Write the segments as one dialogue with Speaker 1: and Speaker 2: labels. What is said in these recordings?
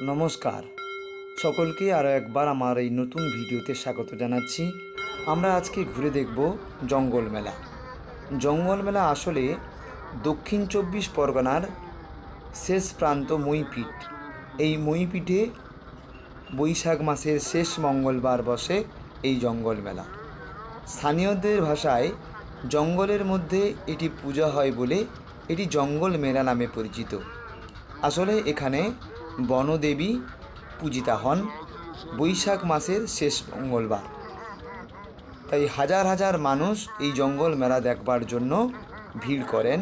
Speaker 1: নমস্কার সকলকে আরও একবার আমার এই নতুন ভিডিওতে স্বাগত জানাচ্ছি। আমরা আজকে ঘুরে দেখব জঙ্গল মেলা। জঙ্গল মেলা আসলে দক্ষিণ 24 পরগনার শেষ প্রান্ত মইপিঠ। এই মইপিঠে বৈশাখ মাসের শেষ মঙ্গলবার বসে এই জঙ্গল মেলা। স্থানীয়দের ভাষায় জঙ্গলের মধ্যে এটি পূজা হয় বলে এটি জঙ্গল মেলা নামে পরিচিত। আসলে এখানে বনদেবী পূজিতা হন বৈশাখ মাসের শেষ মঙ্গলবার। তাই হাজার হাজার মানুষ এই জঙ্গল মেলা দেখবার জন্য ভিড় করেন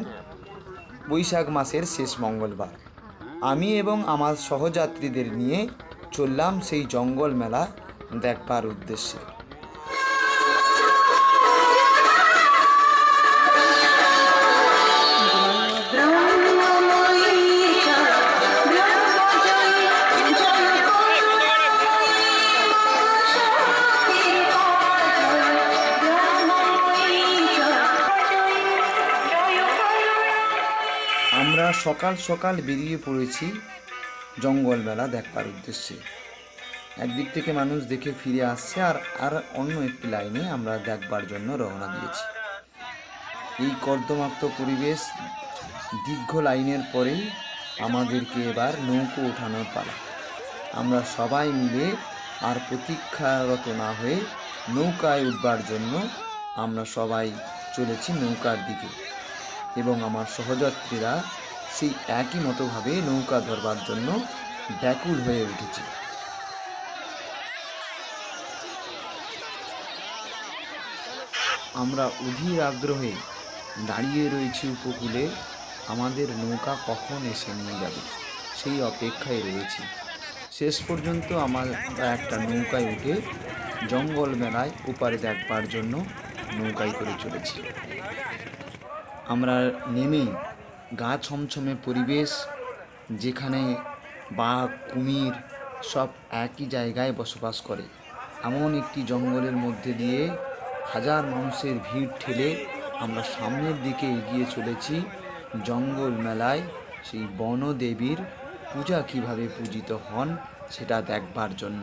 Speaker 1: বৈশাখ মাসের শেষ মঙ্গলবার। আমি এবং আমার সহযাত্রীদের নিয়ে চললাম সেই জঙ্গল মেলা দেখবার উদ্দেশ্যে। আমরা সকাল সকাল বেরিয়ে পড়েছি জঙ্গল মেলা দেখবার উদ্দেশ্যে। একদিক থেকে মানুষ দেখে ফিরে আসছে, আর অন্য একটি লাইনে আমরা দেখবার জন্য রওনা দিয়েছি। এই কর্দমাক্ত পরিবেশ দীর্ঘ লাইনের পরেই আমাদেরকে এবার নৌকো ওঠানোর পালা। আমরা সবাই মিলে আর প্রতীক্ষারত না হয়ে নৌকায় উঠবার জন্য আমরা সবাই চলেছি নৌকার দিকে, এবং আমার সহযাত্রীরা সেই একই মতোভাবে নৌকা ধরবার জন্য ব্যাকুল হয়ে উঠেছে। আমরা অধীর আগ্রহে দাঁড়িয়ে রয়েছি উপকূলে, আমাদের নৌকা কখন এসে নিয়ে যাবে সেই অপেক্ষায় রয়েছি। শেষ পর্যন্ত আমরা একটা নৌকায় উঠে জঙ্গল মেলায় ওপারে দেখবার জন্য নৌকায় করে চলেছি। আমরা নেমেই গা ছমছমে পরিবেশ, যেখানে বাঘ কুমির সব একই জায়গায় বসবাস করে, এমন একটি জঙ্গলের মধ্যে দিয়ে হাজার মানুষের ভিড় ঠেলে আমরা সামনের দিকে এগিয়ে চলেছি জঙ্গল মেলায় সেই বনদেবীর পূজা কিভাবে পূজিত হন সেটা দেখবার জন্য।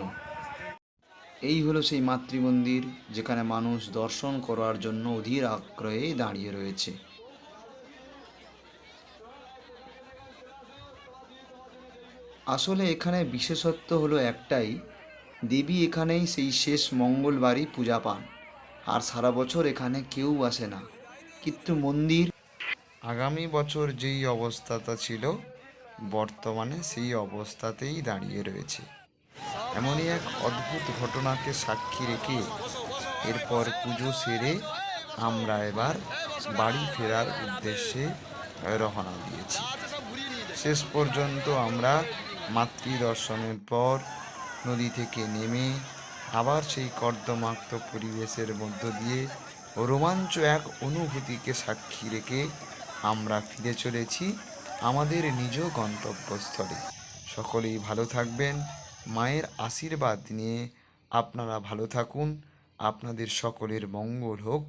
Speaker 1: এই হলো সেই মাতৃমন্দির, যেখানে মানুষ দর্শন করার জন্য অধীর আগ্রহে দাঁড়িয়ে রয়েছে। আসলে এখানে বিশেষত্ব হলো একটাই, দেবী এখানেই সেই শেষ মঙ্গলবারই পূজা পান, আর সারা বছর এখানে কেউ আসে না। কিন্তু মন্দির আগামী বছর যেই অবস্থাটা ছিল বর্তমানে সেই অবস্থাতেই দাঁড়িয়ে রয়েছে। এমনই এক অদ্ভুত ঘটনাকে সাক্ষী রেখে এরপর পুজো সেরে আমরা এবার বাড়ি ফেরার উদ্দেশ্যে রওনা দিয়েছি। শেষ পর্যন্ত আমরা মাতৃ দর্শনের পর নদী থেকে নেমে আবার সেই কর্দমাক্ত পরিবেশের মধ্য দিয়ে রোমাঞ্চ এক অনুভূতিকে সাক্ষী রেখে আমরা ফিরে চলেছি আমাদের নিজ গন্তব্যস্থলে। সকলেই ভালো থাকবেন, মায়ের আশীর্বাদ নিয়ে আপনারা ভালো থাকুন, আপনাদের সকলের মঙ্গল হোক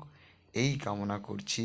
Speaker 1: এই কামনা করছি।